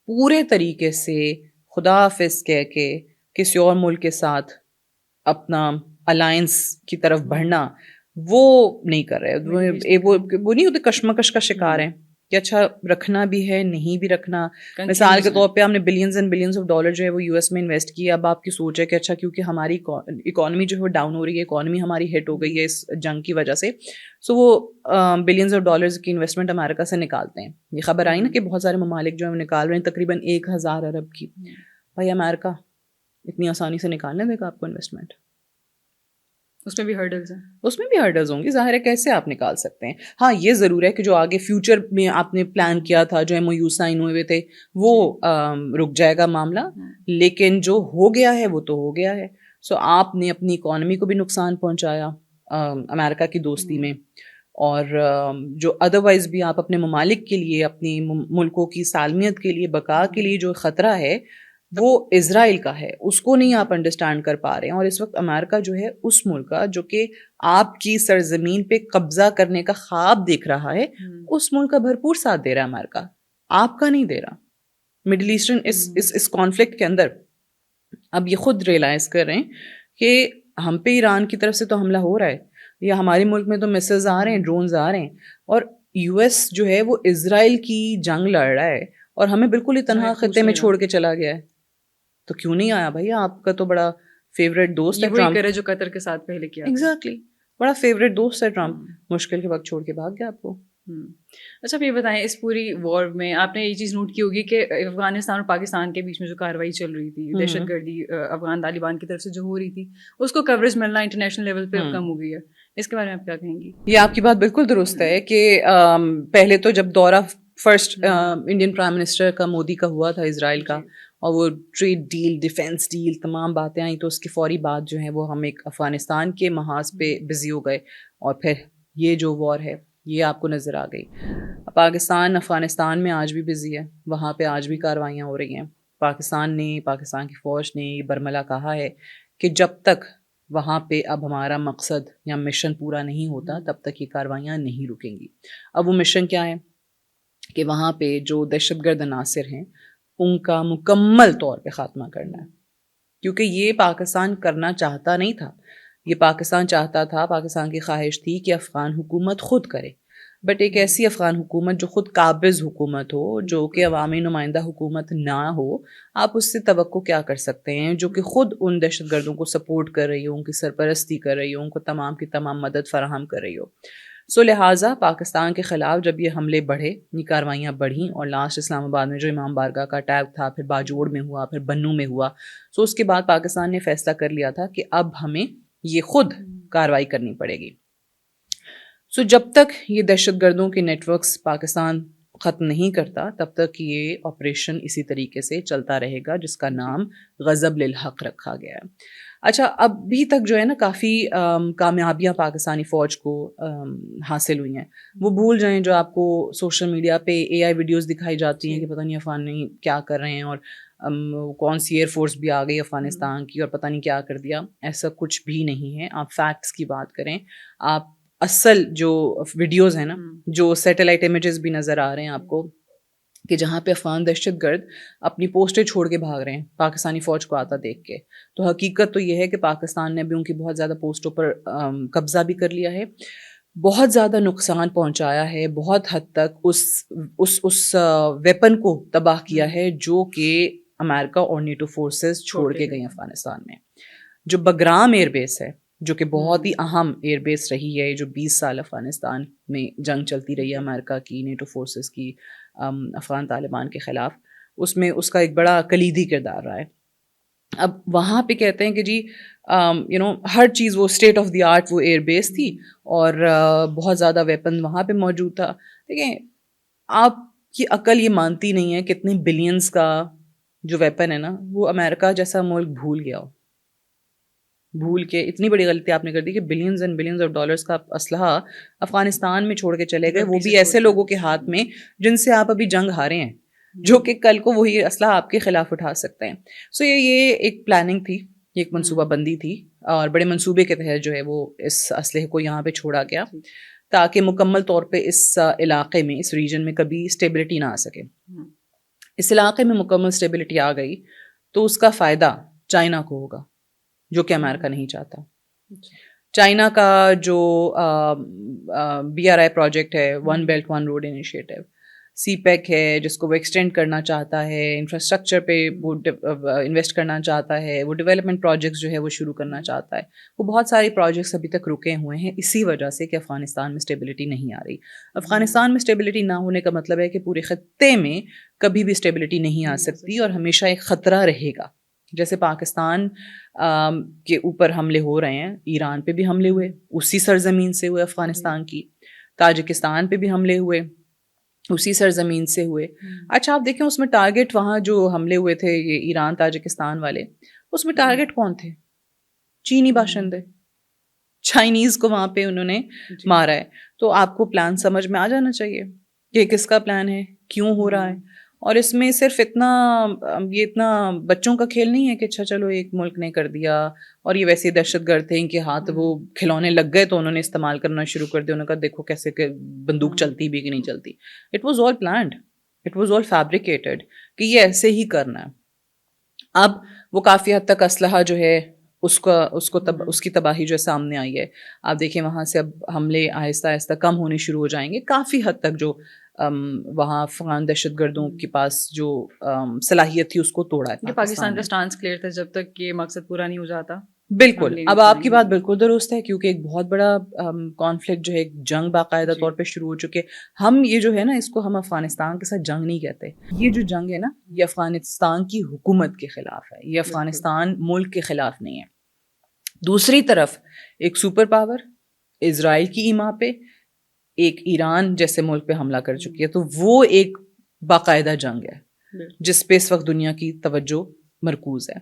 پورے طریقے سے خدا حافظ کہہ کے کسی اور ملک کے ساتھ اپنا الائنس کی طرف بڑھنا وہ نہیں کر رہے. وہ نہیں ہوتے، کشمکش کا شکار ہیں کہ اچھا رکھنا بھی ہے نہیں بھی رکھنا. مثال کے طور پہ ہم نے billions and billions of dollar جو ہے وہ US میں انویسٹ کیا. اب آپ کی سوچ ہے کہ اچھا کیونکہ ہماری اکانومی جو ہے وہ ڈاؤن ہو رہی ہے، اکانومی ہماری ہٹ ہو گئی ہے اس جنگ کی وجہ سے، سو وہ بلینز آف ڈالرز کی انویسٹمنٹ امریکہ سے نکالتے ہیں. یہ خبر آئی نا کہ بہت سارے ممالک جو ہیں وہ نکال رہے ہیں تقریباً 1000 ارب کی. بھائی امریکہ اتنی آسانی سے نکالنے دے گا آپ کو انویسٹمنٹ؟ اس میں بھی ہرڈلز ہیں، اس میں بھی ہرڈلز ہوں گی، ظاہر ہے کیسے آپ نکال سکتے ہیں. ہاں یہ ضرور ہے کہ جو آگے فیوچر میں آپ نے پلان کیا تھا، جو MOU سائن ہوئے ہوئے تھے، وہ رک جائے گا معاملہ، لیکن جو ہو گیا ہے وہ تو ہو گیا ہے. سو آپ نے اپنی اکانومی کو بھی نقصان پہنچایا امریکہ کی دوستی میں، اور جو ادروائز بھی آپ اپنے ممالک کے لیے، اپنی ملکوں کی سالمیت کے لیے، بقا کے لیے جو خطرہ ہے وہ اسرائیل کا ہے، اس کو نہیں آپ انڈرسٹینڈ کر پا رہے ہیں. اور اس وقت امریکہ جو ہے اس ملک کا جو کہ آپ کی سرزمین پہ قبضہ کرنے کا خواب دیکھ رہا ہے، اس ملک کا بھرپور ساتھ دے رہا ہے امریکہ، آپ کا نہیں دے رہا. مڈل ایسٹرن اس کانفلکٹ کے اندر اب یہ خود ریئلائز کر رہے ہیں کہ ہم پہ ایران کی طرف سے تو حملہ ہو رہا ہے، یا ہمارے ملک میں تو میسلز آ رہے ہیں، ڈرونز آ رہے ہیں، اور US جو ہے وہ اسرائیل کی جنگ لڑ رہا ہے اور ہمیں بالکل ہی تنہا خطے میں چھوڑ کے چلا گیا ہے. تو کیوں نہیں آیا بھائی؟ آپ کا تو بڑا فیوریٹ دوست ہے ٹرمپ. کرے جو قطر کے ساتھ پہلے کیا. ایگزیکٹلی، بڑا فیوریٹ دوست ہے ٹرمپ، مشکل کے وقت چھوڑ کے بھاگ گیا آپ کو. اچھا آپ یہ بتائیں، اس پوری وار میں آپ نے یہ چیز نوٹ کی ہوگی کہ افغانستان اور پاکستان کے بیچ میں جو کارروائی چل رہی تھی، دہشت گردی افغان طالبان کی طرف سے جو ہو رہی تھی، اس کو کوریج ملنا انٹرنیشنل لیول پہ کم ہو گئی ہے. اس کے بارے میں آپ کیا کہیں گی؟ یہ آپ کی بات بالکل درست ہے کہ پہلے تو جب دورہ فرسٹ انڈین پرائم منسٹر کا مودی کا ہوا تھا اسرائیل کا، اور وہ ٹریڈ ڈیل، ڈیفینس ڈیل، تمام باتیں آئیں، تو اس کی فوری بعد جو ہے وہ ہم ایک افغانستان کے محاذ پہ بزی ہو گئے، اور پھر یہ جو وار ہے یہ آپ کو نظر آ گئی. پاکستان افغانستان میں آج بھی بزی ہے، وہاں پہ آج بھی کاروائیاں ہو رہی ہیں. پاکستان کی فوج نے یہ برملا کہا ہے کہ جب تک وہاں پہ اب ہمارا مقصد یا مشن پورا نہیں ہوتا تب تک یہ کاروائیاں نہیں رکیں گی. اب وہ مشن کیا ہے کہ وہاں پہ جو دہشت گرد عناصر ہیں ان کا مکمل طور پہ خاتمہ کرنا ہے، کیونکہ یہ پاکستان کرنا چاہتا نہیں تھا. یہ پاکستان چاہتا تھا، پاکستان کی خواہش تھی کہ افغان حکومت خود کرے، بٹ ایک ایسی افغان حکومت جو خود قابض حکومت ہو، جو کہ عوامی نمائندہ حکومت نہ ہو. آپ اس سے توقع کیا کر سکتے ہیں جو کہ خود ان دہشت گردوں کو سپورٹ کر رہی ہو، ان کی سرپرستی کر رہی ہو، ان کو تمام کی تمام مدد فراہم کر رہی ہو. سو لہٰذا پاکستان کے خلاف جب یہ حملے بڑھے، یہ کاروائیاں بڑھیں، اور لاسٹ اسلام آباد میں جو امام بارگاہ کا اٹیک تھا، پھر باجوڑ میں ہوا، پھر بنوں میں ہوا، سو اس کے بعد پاکستان نے فیصلہ کر لیا تھا کہ اب ہمیں یہ خود کارروائی کرنی پڑے گی. سو جب تک یہ دہشت گردوں کے نیٹ ورکس پاکستان ختم نہیں کرتا تب تک یہ آپریشن اسی طریقے سے چلتا رہے گا، جس کا نام غضب للحق رکھا گیا ہے. اچھا ابھی تک جو ہے نا کافی کامیابیاں پاکستانی فوج کو حاصل ہوئی ہیں. وہ بھول جائیں جو آپ کو سوشل میڈیا پہ AI ویڈیوز دکھائی جاتی ہیں کہ پتہ نہیں افغان کیا کر رہے ہیں، اور کون سی ایئر فورس بھی آ گئی افغانستان کی اور پتہ نہیں کیا کر دیا. ایسا کچھ بھی نہیں ہے. آپ فیکٹس کی بات کریں، آپ اصل جو ویڈیوز ہیں نا, جو سیٹلائٹ امیجز بھی نظر آ رہے ہیں آپ کو کہ جہاں پہ افغان دہشت گرد اپنی پوسٹیں چھوڑ کے بھاگ رہے ہیں پاکستانی فوج کو آتا دیکھ کے, تو حقیقت تو یہ ہے کہ پاکستان نے بھی ان کی بہت زیادہ پوسٹوں پر قبضہ بھی کر لیا ہے, بہت زیادہ نقصان پہنچایا ہے, بہت حد تک اس ویپن کو تباہ کیا ہے جو کہ امریکہ اور نیٹو فورسز چھوڑ کے گئی افغانستان میں. جو بگرام ایئر بیس ہے جو کہ بہت ہی اہم ایئر بیس رہی ہے, جو 20 سال افغانستان میں جنگ چلتی رہی ہے امریکہ کی, نیٹو فورسز کی افغان طالبان کے خلاف, اس میں اس کا ایک بڑا کلیدی کردار رہا ہے. اب وہاں پہ کہتے ہیں کہ جی ہر چیز وہ اسٹیٹ آف دی آرٹ وہ ایئر بیس تھی اور بہت زیادہ ویپن وہاں پہ موجود تھا. دیکھیں آپ کی عقل یہ مانتی نہیں ہے کتنے بلینز کا جو ویپن ہے نا وہ امریکہ جیسا ملک بھول گیا ہو, بھول کے اتنی بڑی غلطی آپ نے کر دی کہ billions and billions of dollars کا اسلحہ افغانستان میں چھوڑ کے چلے گئے, وہ بھی ایسے لوگوں کے ہاتھ میں جن سے آپ ابھی جنگ ہارے ہیں, جو کہ کل کو وہی اسلحہ آپ کے خلاف اٹھا سکتے ہیں. سو یہ ایک پلاننگ تھی, ایک منصوبہ بندی تھی, اور بڑے منصوبے کے تحت جو ہے وہ اس اسلحے کو یہاں پہ چھوڑا گیا تاکہ مکمل طور پہ اس علاقے میں, اس ریجن میں کبھی اسٹیبلٹی نہ آ سکے. اس علاقے میں مکمل اسٹیبلٹی آ گئی تو اس کا فائدہ چائنا کو ہوگا, جو کہ امریکہ نہیں چاہتا. چائنا کا جو BRI پروجیکٹ ہے, one belt one road initiative, CPEC ہے جس کو وہ ایکسٹینڈ کرنا چاہتا ہے, انفراسٹرکچر پہ وہ انویسٹ کرنا چاہتا ہے, وہ ڈیولپمنٹ پروجیکٹس جو ہے وہ شروع کرنا چاہتا ہے. وہ بہت سارے پروجیکٹس ابھی تک رکے ہوئے ہیں اسی وجہ سے کہ افغانستان میں اسٹیبلٹی نہیں آ رہی. افغانستان میں اسٹیبلٹی نہ ہونے کا مطلب ہے کہ پورے خطے میں کبھی بھی اسٹیبلٹی نہیں آ سکتی اور ہمیشہ ایک خطرہ رہے گا. جیسے پاکستان کے اوپر حملے ہو رہے ہیں, ایران پہ بھی حملے ہوئے اسی سرزمین سے ہوئے افغانستان کی, تاجکستان پہ بھی حملے ہوئے اسی سرزمین سے ہوئے. اچھا آپ دیکھیں اس میں ٹارگٹ وہاں جو حملے ہوئے تھے یہ ایران تاجکستان والے, اس میں ٹارگٹ کون تھے؟ چینی باشندے, چائنیز کو وہاں پہ انہوں نے مارا ہے. تو آپ کو پلان سمجھ میں آ جانا چاہیے کہ کس کا پلان ہے, کیوں ہو رہا ہے. اور اس میں صرف اتنا بچوں کا کھیل نہیں ہے کہ اچھا چلو ایک ملک نے کر دیا اور یہ ویسے دہشت گرد تھے, ان کے ہاتھ وہ کھلونے لگ گئے تو انہوں نے استعمال کرنا شروع کر دیا, انہوں نے کہا دیکھو کیسے کہ بندوق چلتی بھی کہ نہیں چلتی. It was all planned, it was all fabricated کہ یہ ایسے ہی کرنا ہے. اب وہ کافی حد تک اسلحہ جو ہے اس کی تباہی جو ہے سامنے آئی ہے. آپ دیکھیں وہاں سے اب حملے آہستہ آہستہ کم ہونے شروع ہو جائیں گے. کافی حد تک جو وہاں افغان دہشت گردوں کے پاس جو صلاحیت تھی اس کو توڑا ہے. پاکستان کا سٹانس کلیئر تھا جب تک یہ مقصد پورا نہیں ہو جاتا. بالکل, اب آپ کی بات بالکل درست ہے کیونکہ ایک بہت بڑا کانفلکٹ جو ہے, ایک جنگ باقاعدہ طور پہ شروع ہو چکے. ہم یہ جو ہے نا اس کو ہم افغانستان کے ساتھ جنگ نہیں کہتے, یہ جو جنگ ہے نا یہ افغانستان کی حکومت کے خلاف ہے, یہ افغانستان ملک کے خلاف نہیں ہے. دوسری طرف ایک سپر پاور اسرائیل کی ایما پہ ایک ایران جیسے ملک پہ حملہ کر چکی ہے, تو وہ ایک باقاعدہ جنگ ہے جس پہ اس وقت دنیا کی توجہ مرکوز ہے.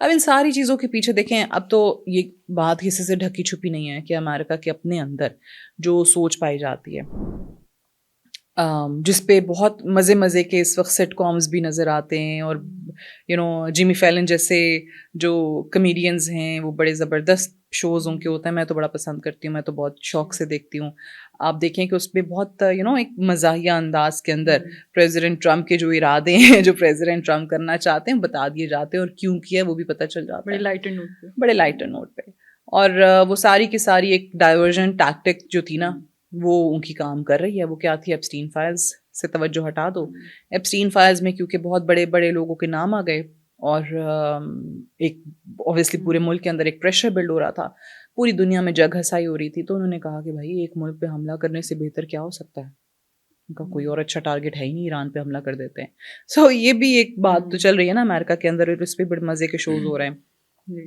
اب ان ساری چیزوں کے پیچھے دیکھیں, اب تو یہ بات کسی سے ڈھکی چھپی نہیں ہے کہ امریکہ کے اپنے اندر جو سوچ پائی جاتی ہے, جس پہ بہت مزے کے اس وقت سیٹ کامز بھی نظر آتے ہیں, اور جیمی فیلن جیسے جو کمیڈینز ہیں وہ بڑے زبردست شوز ان کے ہوتے ہیں. میں تو بڑا پسند کرتی ہوں, میں تو بہت شوق سے دیکھتی ہوں. آپ دیکھیں کہ اس پہ بہت ایک مزاحیہ انداز کے اندر پریزیڈنٹ ٹرمپ کے جو ارادے ہیں, جو پریزیڈنٹ ٹرمپ کرنا چاہتے ہیں بتا دیے جاتے ہیں, اور کیوں کیا وہ بھی پتہ چل جاتا ہے بڑے لائٹر نوٹ پہ. اور وہ ساری کی ساری ایک ڈائیورژن ٹیکٹک جو تھی نا وہ ان کی کام کر رہی ہے. وہ کیا تھی, ایپسٹین فائلز سے توجہ ہٹا دو. ایپسٹین فائلز میں کیونکہ بہت بڑے بڑے لوگوں کے نام آ گئے اور ایک اوبویسلی پورے ملک کے اندر ایک پریشر بلڈ ہو رہا تھا, پوری دنیا میں جگ ہسائی ہو رہی تھی, تو انہوں نے کہا کہ بھائی ایک ملک پہ حملہ کرنے سے بہتر کیا ہو سکتا ہے, ان کا کوئی اور اچھا ٹارگٹ ہے ہی نہیں, ایران پہ حملہ کر دیتے ہیں. سو یہ بھی ایک بات تو چل رہی ہے نا امریکہ کے اندر, اس پہ بڑے مزے کے شوز ہو رہے ہیں.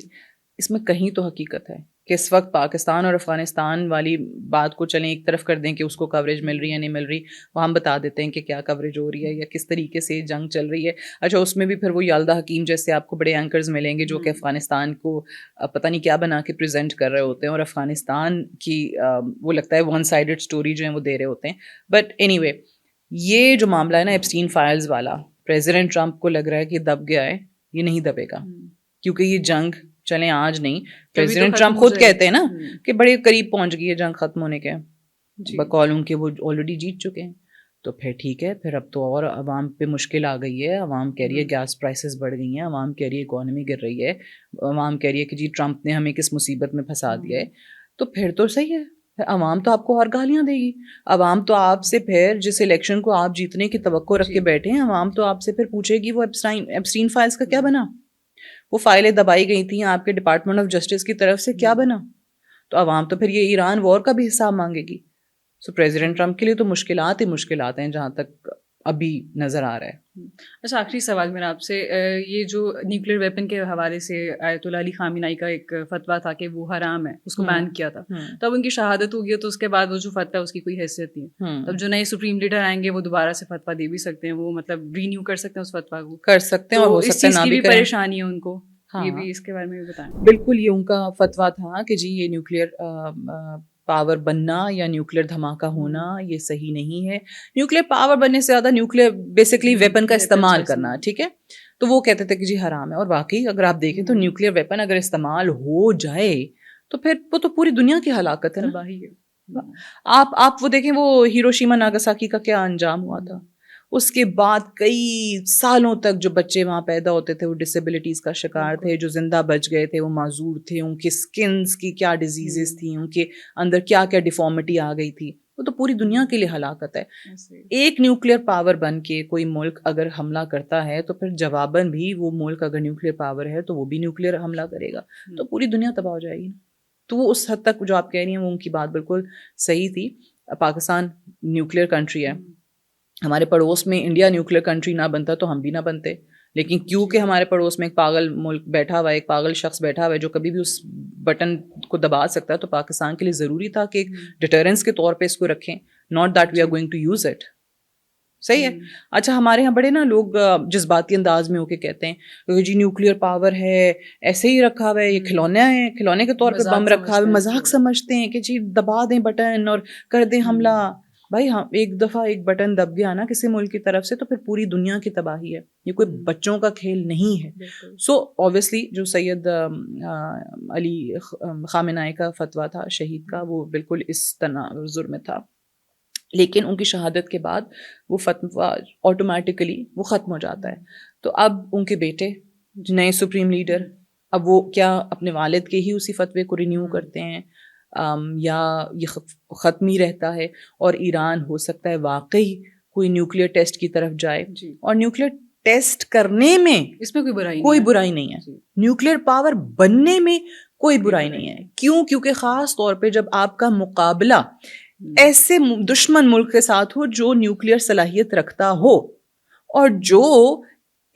اس میں کہیں تو حقیقت ہے کہ اس وقت پاکستان اور افغانستان والی بات کو چلیں ایک طرف کر دیں کہ اس کو کوریج مل رہی ہے نہیں مل رہی, وہ ہم بتا دیتے ہیں کہ کیا کوریج ہو رہی ہے یا کس طریقے سے جنگ چل رہی ہے. اچھا اس میں بھی پھر وہ یالدہ حکیم جیسے آپ کو بڑے اینکرز ملیں گے جو کہ افغانستان کو پتہ نہیں کیا بنا کے پریزنٹ کر رہے ہوتے ہیں, اور افغانستان کی وہ لگتا ہے ون سائیڈڈ اسٹوری جو ہے وہ دے رہے ہوتے ہیں. بٹ اینی وے یہ جو معاملہ ہے نا ایپسٹین فائلز والا, پریزیڈنٹ ٹرمپ کو لگ رہا ہے کہ دب گیا ہے, یہ نہیں دبے گا, کیونکہ یہ جنگ چلیں آج نہیں, تو پریزیڈنٹ ختم ٹرمپ ہو خود جائے کہتے ہیں نا ہوں، کہ بڑے قریب پہنچ گئی ہے جنگ ختم ہونے کے, جی بقول ان کے وہ آلریڈی جیت چکے ہیں. تو پھر ٹھیک ہے, پھر اب تو اور عوام پہ مشکل آ گئی ہے. عوام کہہ رہی ہے گیس پرائسز بڑھ گئی ہیں, عوام کہہ رہی ہے اکانومی گر رہی ہے, عوام کہہ رہی ہے کہ جی ٹرمپ نے ہمیں کس مصیبت میں پھنسا دیا ہے. تو پھر تو صحیح ہے, عوام تو آپ کو اور گالیاں دے گی. عوام تو آپ سے پھر جس الیکشن کو آپ جیتنے کی توقع رکھ کے بیٹھے ہیں, عوام تو آپ سے پھر پوچھے گی وہ ایبسٹین فائلز کا کیا بنا, وہ فائلیں دبائی گئی تھیں آپ کے ڈپارٹمنٹ آف جسٹس کی طرف سے, کیا بنا. تو عوام تو پھر یہ ایران وار کا بھی حساب مانگے گی. سو پریزیڈنٹ ٹرمپ کے لیے تو مشکلات ہی مشکلات ہیں جہاں تک ابھی نظر آ رہا ہے. اچھا, آخری سوال میرا آپ سے, یہ جو نیوکلیر ویپن کے حوالے سے آیت اللہ علی خامنہئی کا ایک فتویٰ تھا کہ وہ حرام ہے, اس کو بین کیا تھا, تب ان کی شہادت ہو گئی تو اس کے بعد وہ جو فتویٰ ہے اس کی کوئی حیثیت نہیں ہے. تب جو نئے سپریم لیڈر آئیں گے وہ دوبارہ سے فتویٰ دے بھی سکتے ہیں, وہ مطلب رینیو کر سکتے ہیں اس فتویٰ کو, کر سکتے ہیں, اور ہو اس سکتا ہے چیز نہ کی بھی بھی کریں. پریشانی ہے ان کو, یہ بھی اس کے بارے میں بھی بتائیں. بالکل, یہ ان کا فتویٰ تھا کہ جی یہ نیوکلیر پاور بننا یا نیوکلیر دھماکہ ہونا یہ صحیح نہیں ہے. نیوکلیر پاور بننے سے زیادہ نیوکلیر بیسکلی ویپن کا استعمال کرنا, ٹھیک ہے. تو وہ کہتے تھے کہ جی حرام ہے, اور واقعی اگر آپ دیکھیں تو نیوکلیر ویپن اگر استعمال ہو جائے تو پھر وہ تو پوری دنیا کی ہلاکت ہے نا. آپ وہ دیکھیں وہ ہیروشیما ناگاساکی کا کیا انجام ہوا تھا. اس کے بعد کئی سالوں تک جو بچے وہاں پیدا ہوتے تھے وہ ڈسیبلٹیز کا شکار تھے, جو زندہ بچ گئے تھے وہ معذور تھے, ان کی سکنز کی کیا ڈیزیزز تھیں, ان کے اندر کیا کیا ڈیفارمٹی آ گئی تھی. وہ تو پوری دنیا کے لیے ہلاکت ہے. ایک نیوکلیر پاور بن کے کوئی ملک اگر حملہ کرتا ہے تو پھر جواباً بھی وہ ملک اگر نیوکلیر پاور ہے تو وہ بھی نیوکلیر حملہ کرے گا, تو پوری دنیا تباہ ہو جائے گی. تو وہ اس حد تک جو آپ کہہ رہی ہیں وہ ان کی بات بالکل صحیح تھی. پاکستان نیوکلیر کنٹری ہے, ہمارے پڑوس میں انڈیا نیوکلیر کنٹری نہ بنتا تو ہم بھی نہ بنتے, لیکن کیونکہ ہمارے پڑوس میں ایک پاگل ملک بیٹھا ہوا ہے, ایک پاگل شخص بیٹھا ہوا ہے جو کبھی بھی اس بٹن کو دبا سکتا ہے, تو پاکستان کے لیے ضروری تھا کہ ایک ڈیٹرنس کے طور پہ اس کو رکھیں, not that we are going to use it. صحیح ہے. اچھا, ہمارے یہاں بڑے نا لوگ جذباتی انداز میں ہو کے کہتے ہیں جی نیوکلیر پاور ہے, ایسے ہی رکھا ہوا ہے, یہ کھلونے ہیں, کھلونے کے طور پہ بم رکھا ہوا ہے, مذاق سمجھتے ہیں کہ جی دبا دیں بٹن اور کر دیں حملہ. بھائی ہم ایک دفعہ ایک بٹن دب گیا نا کسی ملک کی طرف سے تو پھر پوری دنیا کی تباہی ہے, یہ کوئی بچوں کا کھیل نہیں ہے. سو اوبیسلی جو سید علی خامنہئی کا فتویٰ تھا شہید کا, وہ بالکل اس تناظر میں تھا, لیکن ان کی شہادت کے بعد وہ فتویٰ آٹومیٹکلی وہ ختم ہو جاتا ہے. تو اب ان کے بیٹے نئے سپریم لیڈر, اب وہ کیا اپنے والد کے ہی اسی فتوے کو رینیو کرتے ہیں یا یہ ختم ہی رہتا ہے, اور ایران ہو سکتا ہے واقعی کوئی نیوکلیر ٹیسٹ کی طرف جائے. اور نیوکلیر ٹیسٹ کرنے میں اس میں کوئی برائی نہیں ہے, نیوکلیر پاور بننے میں کوئی برائی نہیں ہے. کیوں؟ کیونکہ خاص طور پہ جب آپ کا مقابلہ ایسے دشمن ملک کے ساتھ ہو جو نیوکلیر صلاحیت رکھتا ہو اور جو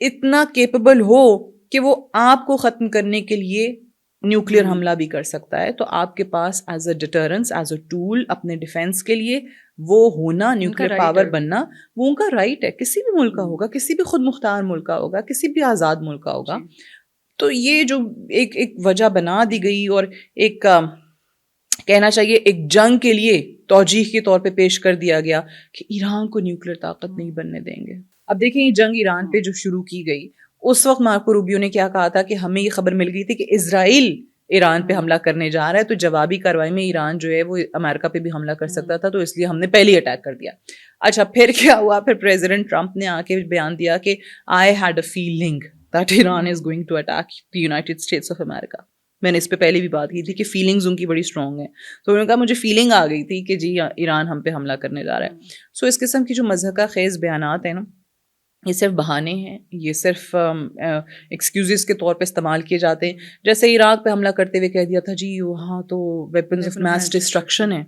اتنا کیپیبل ہو کہ وہ آپ کو ختم کرنے کے لیے نیوکلیر حملہ بھی کر سکتا ہے, تو آپ کے پاس as a deterrence, as a tool اپنے ڈیفینس کے لیے وہ ہونا, نیوکلیر پاور بننا, وہ ان کا رائٹ ہے. کسی بھی ملک کا ہوگا, کسی بھی خود مختار ملک کا ہوگا, کسی بھی آزاد ملک کا ہوگا. تو یہ جو ایک وجہ بنا دی گئی اور ایک کہنا چاہیے ایک جنگ کے لیے توجیہ کے طور پہ پیش کر دیا گیا کہ ایران کو نیوکلیر طاقت نہیں بننے دیں گے. اب دیکھیں یہ جنگ ایران پہ جو شروع کی گئی, اس وقت مارکو روبیو نے کیا کہا تھا کہ ہمیں یہ خبر مل گئی تھی کہ اسرائیل ایران پہ حملہ کرنے جا رہا ہے, تو جوابی کارروائی میں ایران جو ہے وہ امریکہ پہ بھی حملہ کر سکتا تھا, تو اس لیے ہم نے پہلے اٹیک کر دیا. اچھا, پھر کیا ہوا؟ پھر پریزیڈنٹ ٹرمپ نے آ کے بیان دیا کہ I had a feeling that Iran is going to attack the United States of America. میں نے اس پہ پہلے بھی بات کی تھی کہ فیلنگز ان کی بڑی اسٹرانگ ہیں, تو انہوں نے کہا مجھے فیلنگ آ گئی تھی کہ جی ایران ہم پہ حملہ کرنے جا رہا ہے. سو اس قسم کی جو مضحکہ خیز بیانات ہیں نا, یہ صرف بہانے ہیں, یہ صرف ایکسکیوزز کے طور پہ استعمال کیے جاتے ہیں. جیسے عراق پہ حملہ کرتے ہوئے کہہ دیا تھا جی وہاں تو ویپنز آف میس ڈسٹرکشن ہے.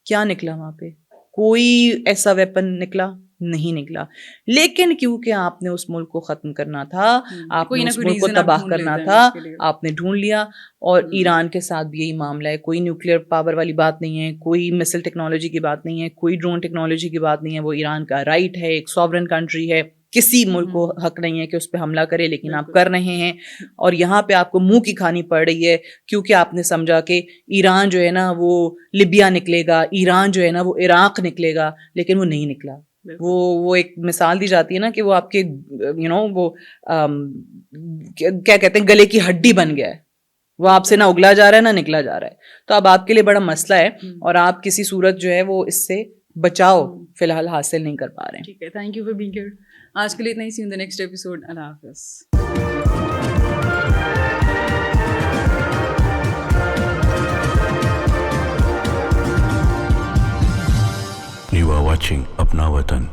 کیا نکلا وہاں پہ؟ کوئی ایسا ویپن نکلا نہیں نکلا. لیکن کیونکہ آپ نے اس ملک کو ختم کرنا تھا, آپ نے اس ملک کو تباہ کرنا تھا, آپ نے ڈھونڈ لیا. اور ایران کے ساتھ بھی یہی معاملہ ہے, کوئی نیوکلیر پاور والی بات نہیں ہے, کوئی مسل ٹیکنالوجی کی بات نہیں ہے, کوئی ڈرون ٹیکنالوجی کی بات نہیں ہے. وہ ایران کا رائٹ ہے, ایک سوورن کنٹری ہے, کسی ملک کو حق نہیں ہے کہ اس پہ حملہ کرے, لیکن آپ کر رہے ہیں. اور یہاں پہ آپ کو منہ کی کھانی پڑ رہی ہے کیونکہ آپ نے سمجھا کہ ایران جو ہے نا وہ لیبیا نکلے گا, ایران جو ہے نا وہ عراق نکلے گا, لیکن وہ نہیں نکلا. وہ ایک مثال دی جاتی ہے نا کہ وہ آپ کے وہ کیا کہتے ہیں گلے کی ہڈی بن گیا ہے, وہ آپ سے نہ اگلا جا رہا ہے نہ نکلا جا رہا ہے. تو اب آپ کے لیے بڑا مسئلہ ہے اور آپ کسی صورت جو ہے وہ اس سے بچاؤ فی الحال حاصل نہیں کر پا رہے ہیں. ٹھیک ہے, thank you for being here. آج کے لیے اتنا ہی. See you in the next episode. اللہ حافظ. You are watching Apna Watan.